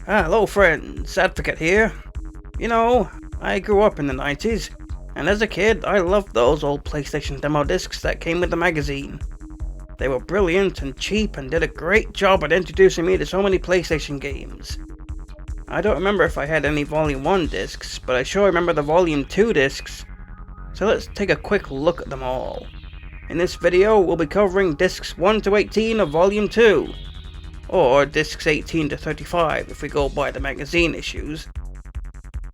Hello friends, Advocate here. You know, I grew up in the 90s, and as a kid I loved those old PlayStation demo discs that came with the magazine. They were brilliant and cheap and did a great job at introducing me to so many PlayStation games. I don't remember if I had any Volume 1 discs, but I sure remember the Volume 2 discs. So let's take a quick look at them all. In this video we'll be covering discs 1 to 18 of Volume 2. Or discs 18 to 35 if we go by the magazine issues.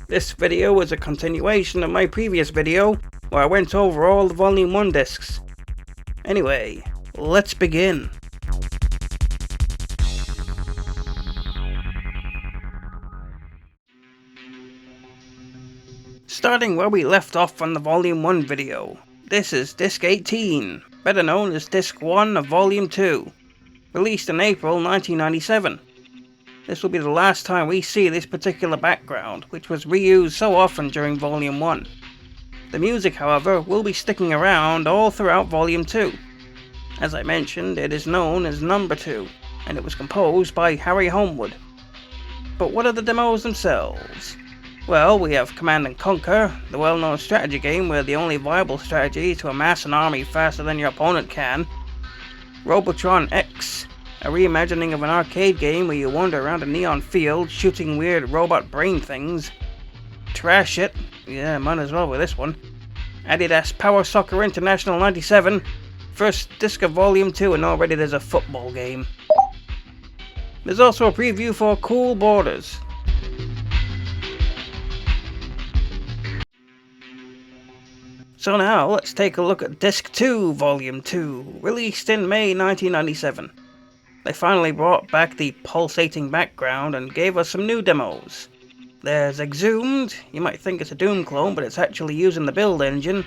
This video is a continuation of my previous video where I went over all the Volume 1 discs. Anyway, let's begin. Starting where we left off on the Volume 1 video, this is disc 18, better known as disc 1 of Volume 2. Released in April 1997. This will be the last time we see this particular background, which was reused so often during Volume 1. The music, however, will be sticking around all throughout Volume 2. As I mentioned, it is known as Number 2, and it was composed by Harry Homewood. But what are the demos themselves? Well, we have Command & Conquer, the well-known strategy game where the only viable strategy is to amass an army faster than your opponent can. Robotron X, a reimagining of an arcade game where you wander around a neon field shooting weird robot brain things. Trash It, yeah, might as well with this one. Adidas Power Soccer International 97, first disc of Volume 2 and already there's a football game. There's also a preview for Cool Borders. So now, let's take a look at Disc 2, Volume 2, released in May 1997. They finally brought back the pulsating background and gave us some new demos. There's Exhumed, you might think it's a Doom clone, but it's actually using the build engine.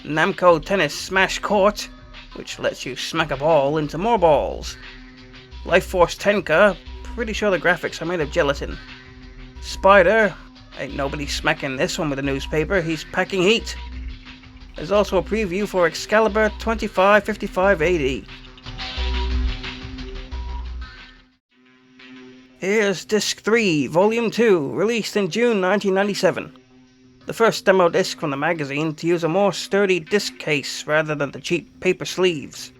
Namco Tennis Smash Court, which lets you smack a ball into more balls. Life Force Tenka, pretty sure the graphics are made of gelatin. Spider, ain't nobody smacking this one with a newspaper, he's packing heat. There's also a preview for Excalibur 2555 AD. Here's Disc 3, Volume 2, released in June 1997. The first demo disc from the magazine to use a more sturdy disc case rather than the cheap paper sleeves.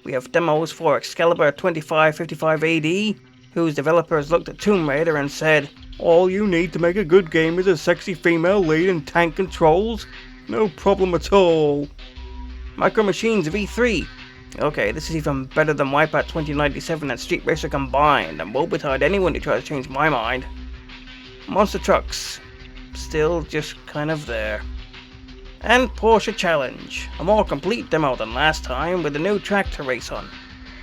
We have demos for Excalibur 2555 AD, whose developers looked at Tomb Raider and said, "All you need to make a good game is a sexy female lead and tank controls. No problem at all." Micro Machines V3. Okay, this is even better than Wipeout 2097 and Street Racer combined, and woe betide anyone who tries to change my mind. Monster Trucks. Still just kind of there. And Porsche Challenge. A more complete demo than last time with a new track to race on.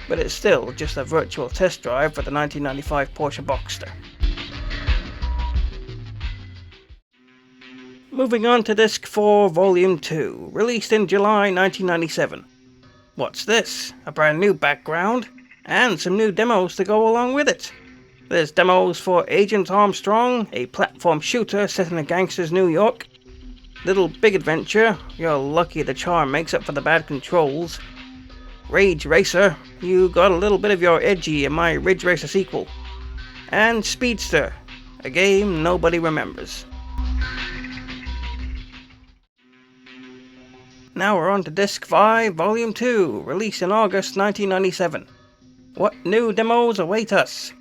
But it's still just a virtual test drive for the 1995 Porsche Boxster. Moving on to Disc 4, Volume 2, released in July 1997. What's this? A brand new background? And some new demos to go along with it. There's demos for Agent Armstrong, a platform shooter set in a gangster's New York. Little Big Adventure, you're lucky the charm makes up for the bad controls. Rage Racer, you got a little bit of your edgy in my Ridge Racer sequel. And Speedster, a game nobody remembers. Now we're on to Disc 5, Volume 2, released in August 1997. What new demos await us?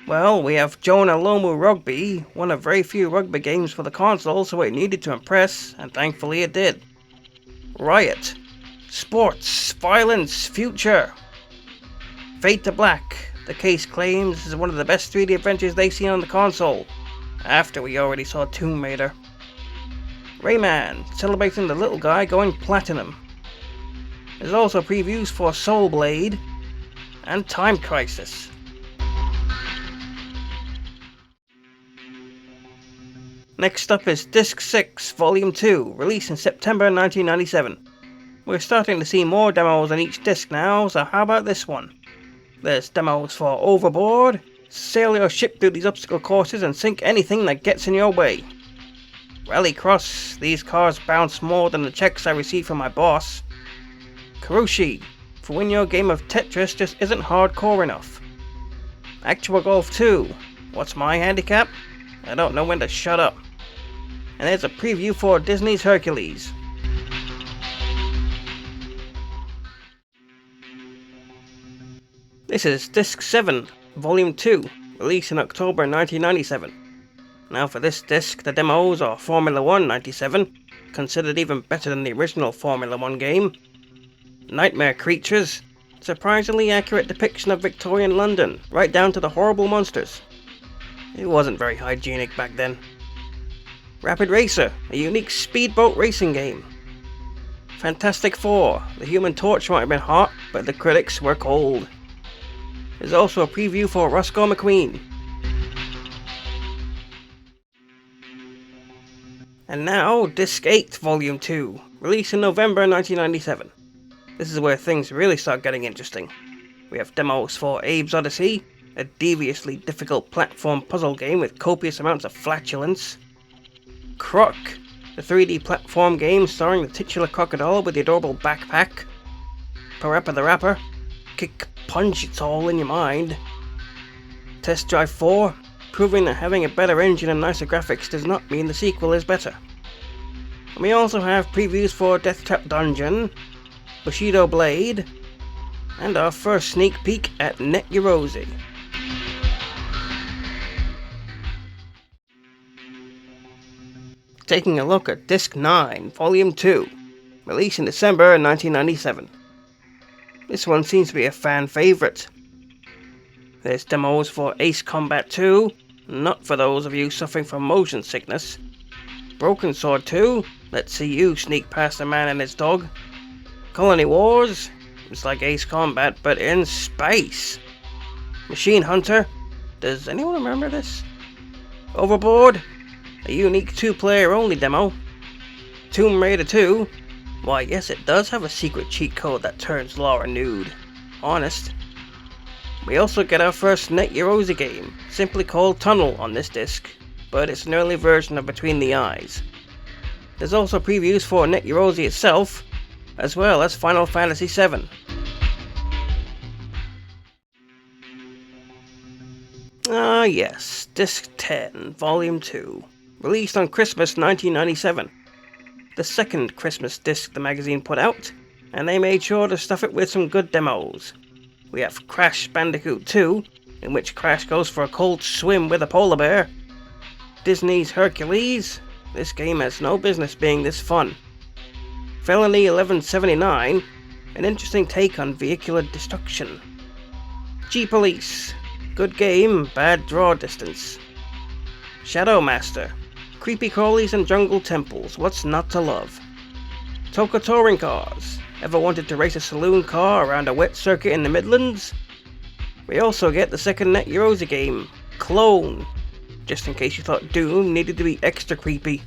Well, we have Jonah Lomu Rugby, one of very few rugby games for the console, so it needed to impress, and thankfully it did. Riot. Sports, Violence, Future. Fade to Black. The case claims this is one of the best 3D adventures they've seen on the console, after we already saw Tomb Raider. Rayman, celebrating the little guy going platinum. There's also previews for Soul Blade and Time Crisis. Next up is Disc 6, Volume 2, released in September 1997. We're starting to see more demos on each disc now, so how about this one? There's demos for Overboard, sail your ship through these obstacle courses and sink anything that gets in your way. Rallycross, these cars bounce more than the checks I receive from my boss. Karushi, for when your game of Tetris just isn't hardcore enough. Actual Golf 2, What's my handicap? I don't know when to shut up. And there's a preview for Disney's Hercules. This is Disc 7, Volume 2, released in October 1997. Now for this disc, the demos are Formula 1 97, considered even better than the original Formula 1 game. Nightmare Creatures, surprisingly accurate depiction of Victorian London, right down to the horrible monsters. It wasn't very hygienic back then. Rapid Racer, a unique speedboat racing game. Fantastic Four, the Human Torch might have been hot, but the critics were cold. There's also a preview for Roscoe McQueen. And now, Disc 8, Volume 2, released in November 1997. This is where things really start getting interesting. We have demos for Abe's Odyssey, a deviously difficult platform puzzle game with copious amounts of flatulence. Croc, the 3D platform game starring the titular crocodile with the adorable backpack. Parappa the Rapper, kick, punch, it's all in your mind. Test Drive 4, proving that having a better engine and nicer graphics does not mean the sequel is better. And we also have previews for Death Trap Dungeon, Bushido Blade, and our first sneak peek at Net Eurozzy. Taking a look at Disc 9, Volume 2, released in December 1997. This one seems to be a fan favourite. There's demos for Ace Combat 2, not for those of you suffering from motion sickness. Broken Sword 2, let's see you sneak past a man and his dog. Colony Wars, it's like Ace Combat but in space. Machine Hunter, does anyone remember this? Overboard, a unique 2-player only demo. Tomb Raider 2, why yes it does have a secret cheat code that turns Laura nude. Honest. We also get our first Net Eurozzy game, simply called Tunnel on this disc, but it's an early version of Between the Eyes. There's also previews for Net Eurozzy itself, as well as Final Fantasy VII. Ah yes, Disc 10, Volume 2, released on Christmas 1997. The second Christmas disc the magazine put out, and they made sure to stuff it with some good demos. We have Crash Bandicoot 2, in which Crash goes for a cold swim with a polar bear. Disney's Hercules, this game has no business being this fun. Felony 1179, an interesting take on vehicular destruction. G-Police, good game, bad draw distance. Shadow Master, creepy crawlies and jungle temples, what's not to love? Toka Touring Cars, ever wanted to race a saloon car around a wet circuit in the Midlands? We also get the second Net Eurozzy game, Clone, just in case you thought Doom needed to be extra creepy.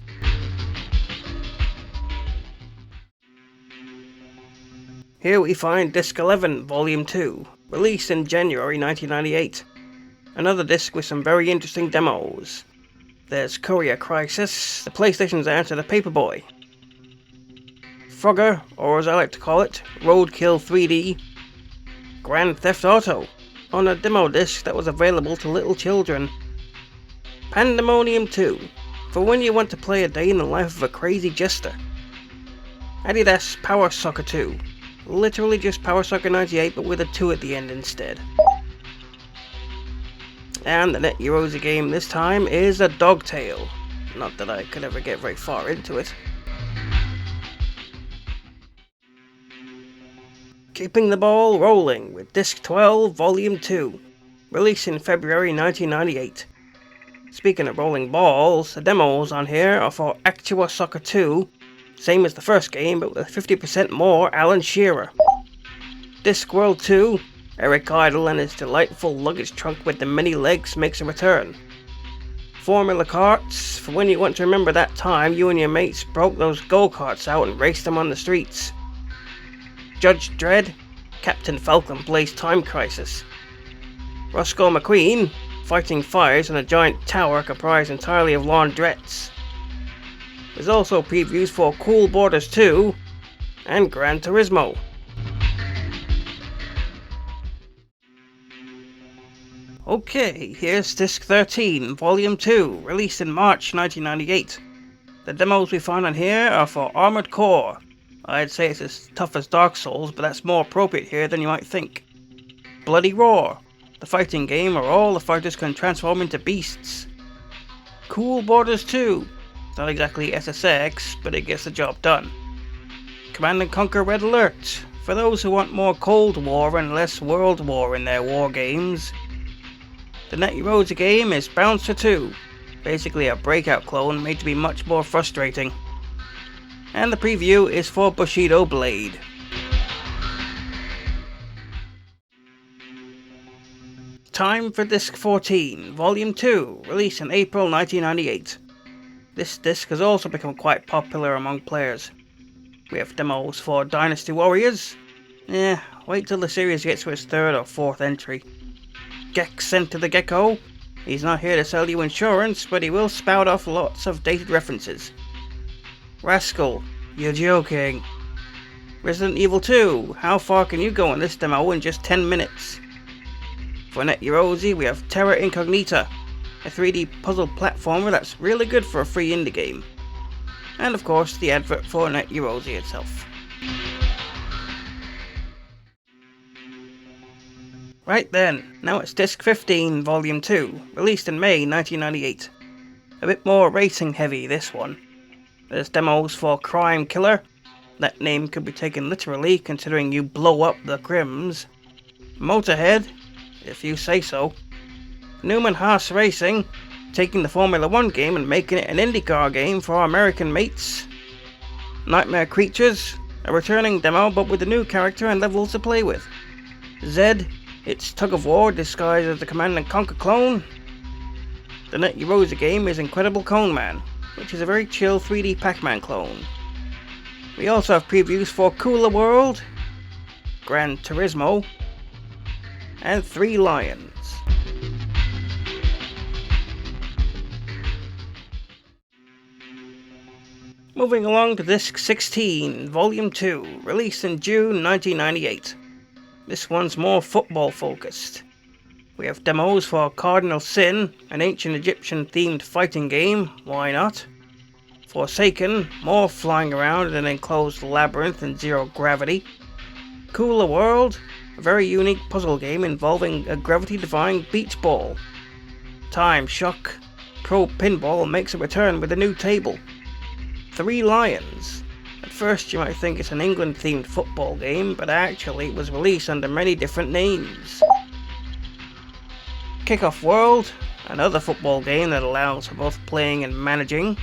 Here we find Disc 11, Volume 2, released in January 1998. Another disc with some very interesting demos. There's Courier Crisis, the PlayStation's answer to Paperboy. Frogger, or as I like to call it, Roadkill 3D. Grand Theft Auto, on a demo disc that was available to little children. Pandemonium 2, for when you want to play a day in the life of a crazy jester. Adidas Power Soccer 2, literally just Power Soccer 98 but with a 2 at the end instead. And the Net Eurozzy game this time is a Dogtail, not that I could ever get very far into it. Keeping the ball rolling with Disc 12, Volume 2, released in February 1998. Speaking of rolling balls, the demos on here are for Actua Soccer 2, same as the first game but with 50% more Alan Shearer. Discworld 2, Eric Idle and his delightful luggage trunk with the many legs makes a return. Formula Karts, for when you want to remember that time you and your mates broke those go-karts out and raced them on the streets. Judge Dredd, Captain Falcon plays Time Crisis. Roscoe McQueen, fighting fires in a giant tower comprised entirely of laundrettes. There's also previews for Cool Borders 2 and Gran Turismo. Okay, here's Disc 13, Volume 2, released in March 1998. The demos we find on here are for Armored Core. I'd say it's as tough as Dark Souls, but that's more appropriate here than you might think. Bloody Roar, the fighting game where all the fighters can transform into beasts. Cool Borders 2, it's not exactly SSX, but it gets the job done. Command & Conquer Red Alert, for those who want more Cold War and less World War in their war games. The NetEase game is Bouncer 2, basically a Breakout clone made to be much more frustrating. And the preview is for Bushido Blade. Time for Disc 14, Volume 2, released in April 1998. This disc has also become quite popular among players. We have demos for Dynasty Warriors. Wait till the series gets to its 3rd or 4th entry. Gex sent to the Gecko. He's not here to sell you insurance, but he will spout off lots of dated references. Rascal, you're joking. Resident Evil 2, how far can you go on this demo in just 10 minutes? For NetEase, we have Terra Incognita, a 3D puzzle platformer that's really good for a free indie game. And of course, the advert for NetEase itself. Right then, now it's Disc 15, Volume 2, released in May 1998. A bit more racing heavy, this one. There's demos for Crime Killer. That name could be taken literally, considering you blow up the crims. Motorhead, if you say so. Newman Haas Racing, taking the Formula 1 game and making it an IndyCar game for our American mates. Nightmare Creatures, a returning demo but with a new character and levels to play with. Zed, it's Tug of War disguised as a Command & Conquer clone. The NetEase game is Incredible Cone Man, which is a very chill 3D Pac-Man clone. We also have previews for Cooler World, Gran Turismo, and 3 Lions. Moving along to Disc 16, Volume 2, released in June 1998. This one's more football focused. We have demos for Cardinal Sin, an ancient Egyptian themed fighting game, why not? Forsaken, more flying around in an enclosed labyrinth in zero gravity. Cooler World, a very unique puzzle game involving a gravity-defying beach ball. Time Shock, Pro Pinball makes a return with a new table. 3 Lions. At first you might think it's an England-themed football game, but actually it was released under many different names. Kickoff World, another football game that allows for both playing and managing.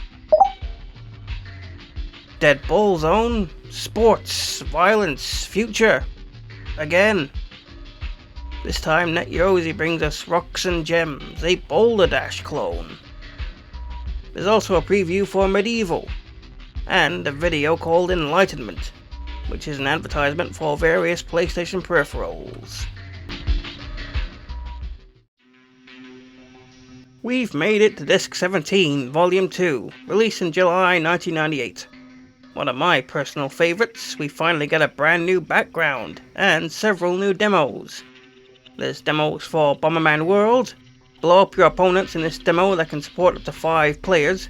Dead Ball Zone, sports, violence, future. Again. This time NetEase brings us Rocks and Gems, a Boulder Dash clone. There's also a preview for Medieval, and a video called Enlightenment, which is an advertisement for various PlayStation peripherals. We've made it to Disc 17, Volume 2, released in July 1998. One of my personal favourites, we finally get a brand new background, and several new demos. There's demos for Bomberman World, blow up your opponents in this demo that can support up to 5 players.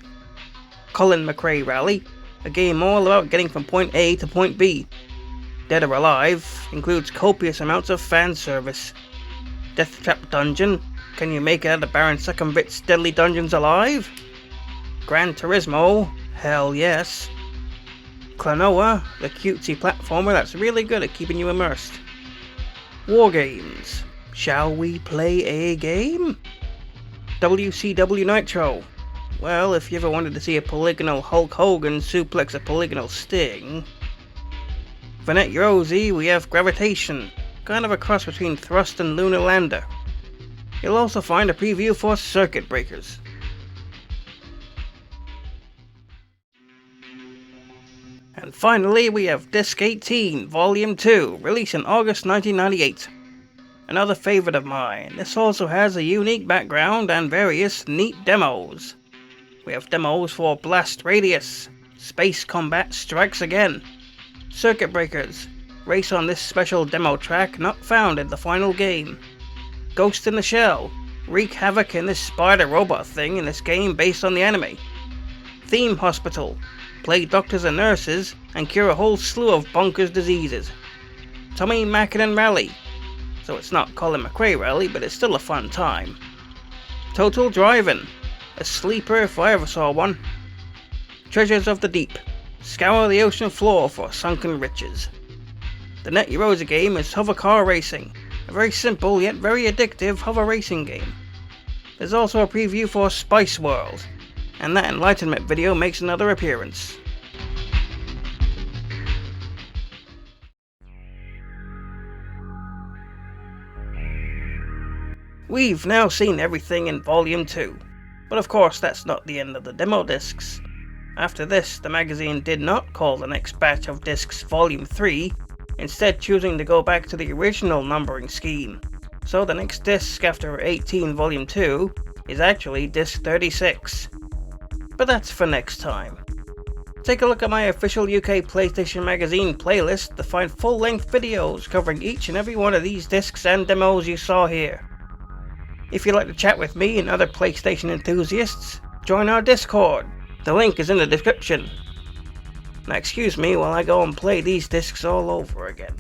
Colin McRae Rally, a game all about getting from point A to point B. Dead or Alive includes copious amounts of fan service. Death Trap Dungeon, can you make it out of Baron Succumbit's Deadly Dungeons alive? Gran Turismo, hell yes. Klonoa, the cutesy platformer that's really good at keeping you immersed. War games, shall we play a game? WCW Nitro. Well, if you ever wanted to see a polygonal Hulk Hogan suplex a polygonal Sting. For NetEase, we have Gravitation, kind of a cross between Thrust and Lunar Lander. You'll also find a preview for Circuit Breakers. And finally, we have Disc 18, Volume 2, released in August 1998. Another favourite of mine, this also has a unique background and various neat demos. We have demos for Blast Radius, Space Combat Strikes Again, Circuit Breakers, race on this special demo track not found in the final game, Ghost in the Shell, wreak havoc in this spider robot thing in this game based on the anime. Theme Hospital, play doctors and nurses and cure a whole slew of bonkers diseases. Tommy Mackinnon Rally, so it's not Colin McRae Rally, but it's still a fun time. Total Driving, a sleeper if I ever saw one. Treasures of the Deep, scour the ocean floor for sunken riches. The Net Eurosa game is Hover Car Racing, a very simple yet very addictive hover racing game. There's also a preview for Spice World, and that Enlightenment video makes another appearance. We've now seen everything in Volume 2, but of course that's not the end of the demo discs. After this, the magazine did not call the next batch of discs Volume 3, instead choosing to go back to the original numbering scheme. So the next disc after 18 Volume 2 is actually disc 36. But that's for next time. Take a look at my official UK PlayStation Magazine playlist to find full-length videos covering each and every one of these discs and demos you saw here. If you'd like to chat with me and other PlayStation enthusiasts, join our Discord. The link is in the description. Now excuse me while I go and play these discs all over again.